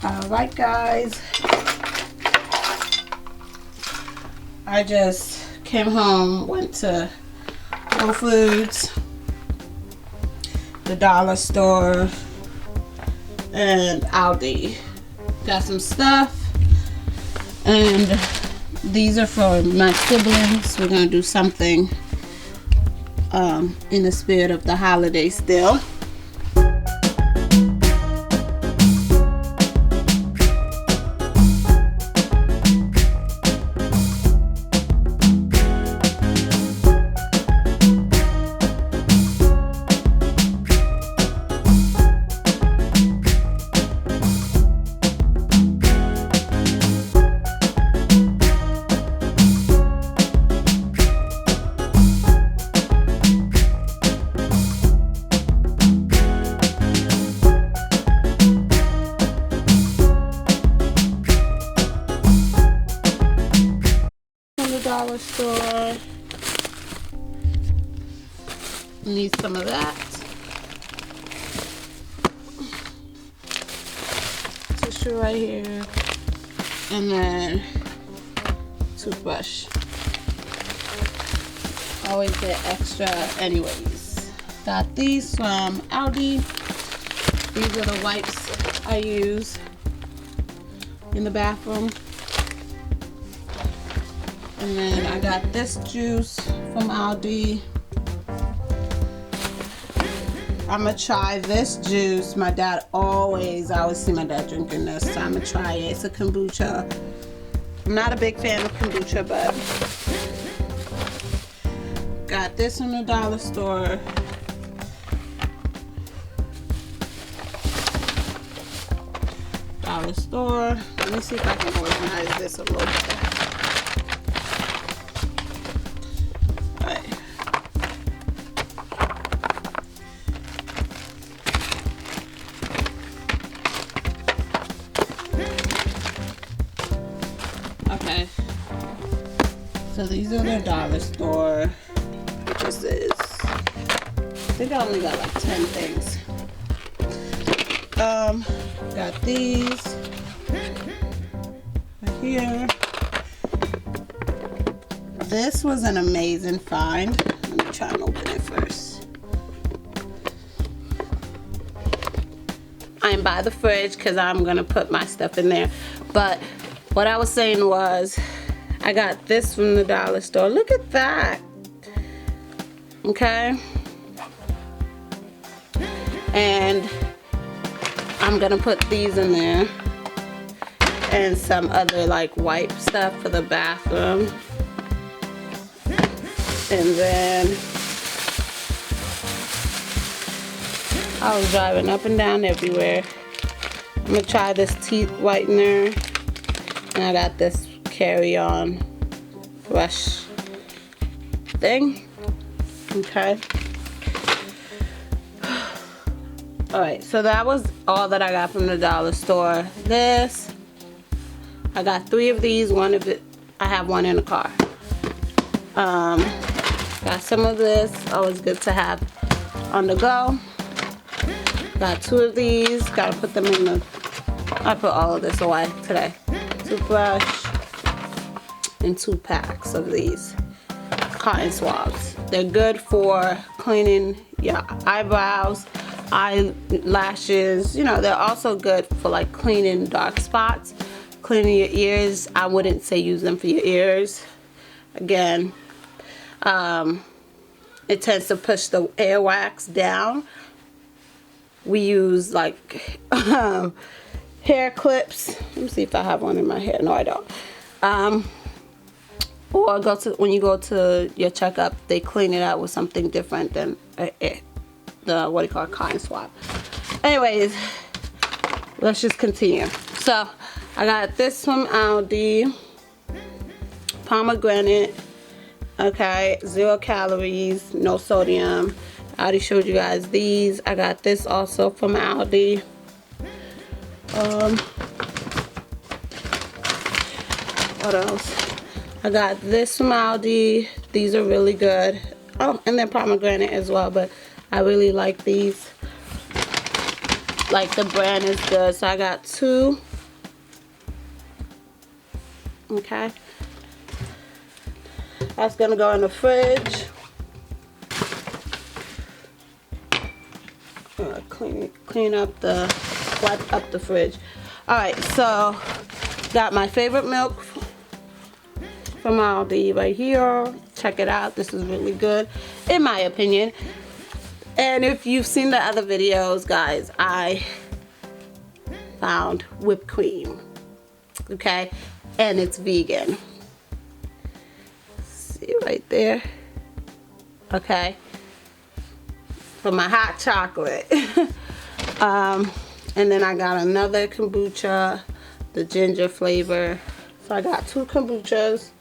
Alright guys, I just came home, went to Whole Foods, the dollar store, and Aldi. Got some stuff, and these are for my siblings. We're gonna do something in the spirit of the holiday still. Dollar store. Need some of that. Tissue right here. And then toothbrush. Always get extra anyways. Got these from Aldi. These are the wipes I use in the bathroom. And then I got this juice from Aldi. I'm gonna try this juice. My dad I always see my dad drinking this, so I'm gonna try it. It's a kombucha. I'm not a big fan of kombucha, but got this from the dollar store. Dollar store. Let me see if I can organize this a little bit. Okay, so these are the dollar store purchases. I think I only got like 10 things. Got these right here. This was an amazing find. Let me try and open it first. I'm by the fridge because I'm gonna put my stuff in there, but what I was saying was, I got this from the dollar store. Look at that. Okay. And I'm gonna put these in there. And some other like wipe stuff for the bathroom. And then I was driving up and down everywhere. I'm gonna try this teeth whitener. And I got this carry-on brush thing. Okay. Alright, so that was all that I got from the dollar store. This, I got 3 of these. One of it, I have one in the car. Got some of this. Always good to have on the go. Got 2 of these. Gotta put them in the, I put all of this away today. Toothbrush and 2 packs of these cotton swabs. They're good for cleaning your eyebrows, eyelashes. You know, they're also good for like cleaning dark spots, cleaning your ears. I wouldn't say use them for your ears. Again, it tends to push the earwax down. We use like hair clips. Let me see if I have one in my hair. No, I don't. Or when you go to your checkup, they clean it out with something different than the what do you call it, cotton swab. Anyways, let's just continue. So I got this from Aldi, pomegranate. Okay, 0 calories, no sodium. I already showed you guys these. I got this also from Aldi. What else? I got this from Aldi. These are really good. Oh, and they're pomegranate as well, but I really like these. Like, the brand is good. So I got 2 Okay. That's gonna go in the fridge. Clean up the, wipe up the fridge. Alright, so got my favorite milk from Aldi right here. Check it out. This is really good in my opinion. And if you've seen the other videos, guys, I found whipped cream. Okay, and it's vegan. See right there. Okay, for my hot chocolate. And then I got another kombucha, the ginger flavor. So I got 2 kombuchas.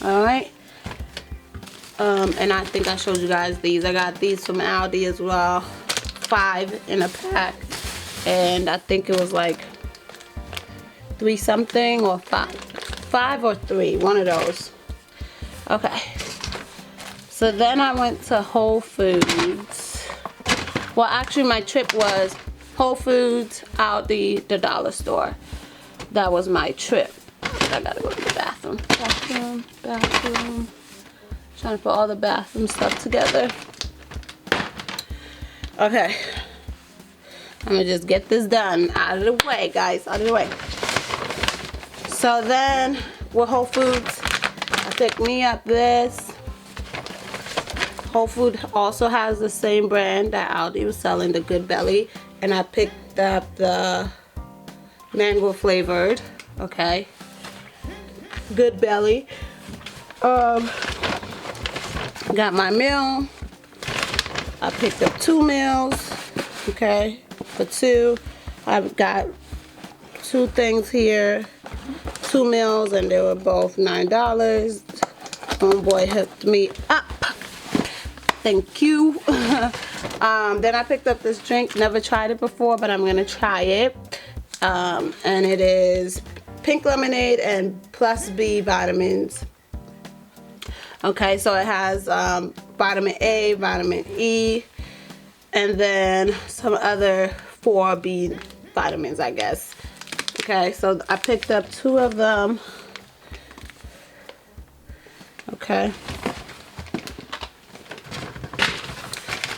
Alright. And I think I showed you guys these. I got these from Aldi as well. 5 in a pack. And I think it was like 3 something or 5 or 3. One of those. Okay. So then I went to Whole Foods. Well, actually my trip was Whole Foods, Aldi, the dollar store. That was my trip. I gotta go to the bathroom. Bathroom. Trying to put all the bathroom stuff together. Okay. I'm gonna just get this done. Out of the way, guys. Out of the way. So then, with Whole Foods, I picked me up this. Whole Foods also has the same brand that Aldi was selling, the Good Belly. And I picked up the mango flavored. Okay. Good Belly. Got my meal. I picked up 2 meals. Okay. For 2. I've got 2 things here. 2 meals, and they were both $9. Homeboy hooked me up. Thank you. Then I picked up this drink. Never tried it before, but I'm gonna try it. And it is pink lemonade and plus B vitamins. Okay, so it has vitamin A, vitamin E, and then some other 4B vitamins, I guess. Okay, so I picked up 2 of them. Okay.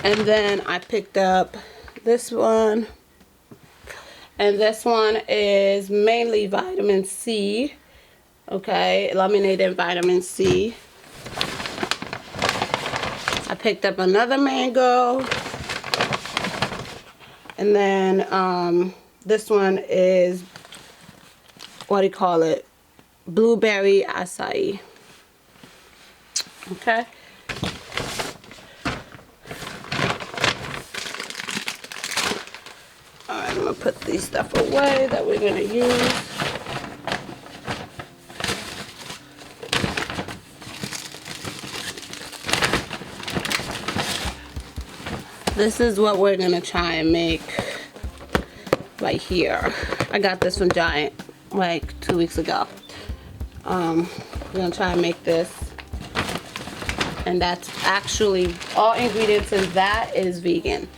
And then I picked up this one. And this one is mainly vitamin C. Okay, lemonade and vitamin C. I picked up another mango. And then this one is, what do you call it? Blueberry acai. Okay. Alright, I'm gonna put these stuff away that we're gonna use. This is what we're gonna try and make right here. I got this from Giant like 2 weeks ago. We're gonna try and make this. And that's actually, all ingredients in that is vegan.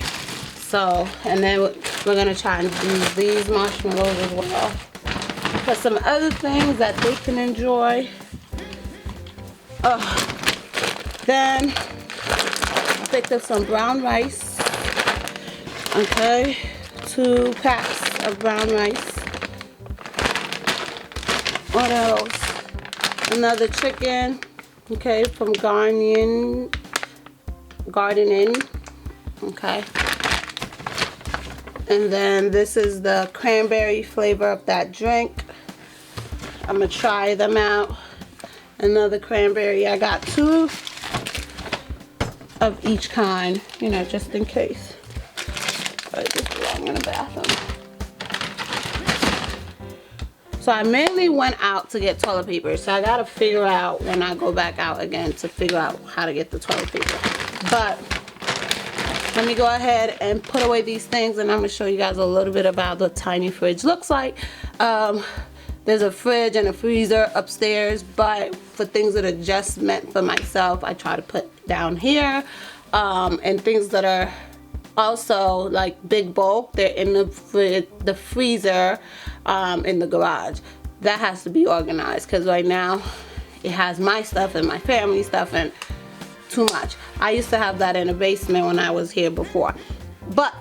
So, and then we're gonna try and use these marshmallows as well. Put some other things that they can enjoy. Then I picked up some brown rice. Okay, 2 packs of brown rice. What else? Another chicken. Okay, from Gardening. Okay. And then this is the cranberry flavor of that drink. I'm gonna try them out. Another cranberry. I got 2 of each kind, you know, just in case. But this belongs in the bathroom. So I mainly went out to get toilet paper. So I gotta figure out when I go back out again to figure out how to get the toilet paper. But let me go ahead and put away these things, and I'm gonna show you guys a little bit about the tiny fridge looks like. There's a fridge and a freezer upstairs, but for things that are just meant for myself, I try to put down here. And things that are Also, like big bulk, they're in the freezer in the garage. That has to be organized because right now it has my stuff and my family stuff and too much. I used to have that in the basement when I was here before. But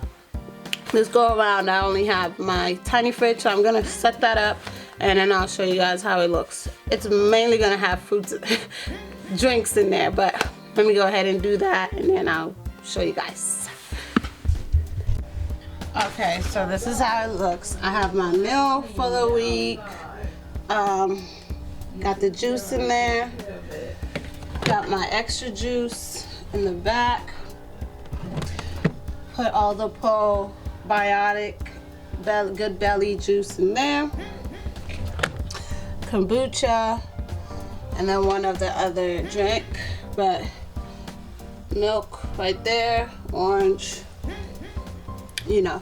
this go around, I only have my tiny fridge, so I'm gonna set that up and then I'll show you guys how it looks. It's mainly gonna have fruits, drinks in there, but let me go ahead and do that and then I'll show you guys. Okay, so this is how it looks. I have my meal for the week. Got the juice in there. Got my extra juice in the back. Put all the probiotic, good belly juice in there. Kombucha, and then one of the other drink, but milk right there, orange. You know,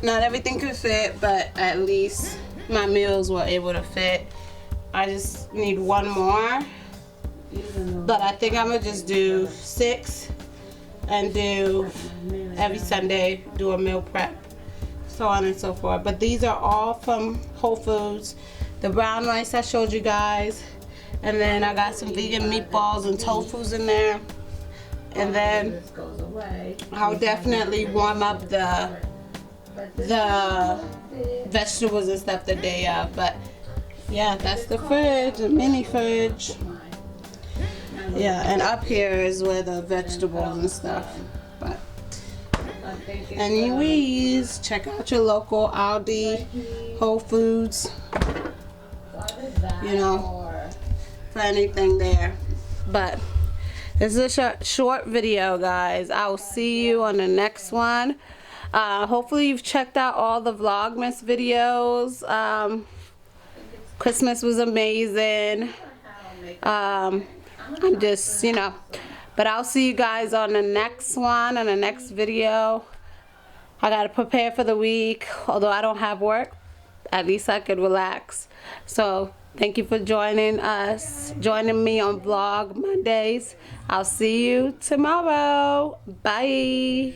not everything could fit, but at least my meals were able to fit. I just need one more, but I think I'm gonna just do 6 and do every Sunday, do a meal prep, so on and so forth. But these are all from Whole Foods. The brown rice I showed you guys, and then I got some vegan meatballs and tofus in there. And then I'll definitely warm up the vegetables and stuff the day of. But yeah, that's the fridge, a mini fridge. Yeah, and up here is where the vegetables and stuff. But anyways, check out your local Aldi, Whole Foods, you know, for anything there. But this is a short video, guys. I will see you on the next one. Hopefully you've checked out all the Vlogmas videos. Christmas was amazing. I'm just, you know, but I'll see you guys on the next one, on the next video. I gotta prepare for the week. Although I don't have work, at least I could relax. So thank you for joining me on Vlog Mondays. I'll see you tomorrow. Bye.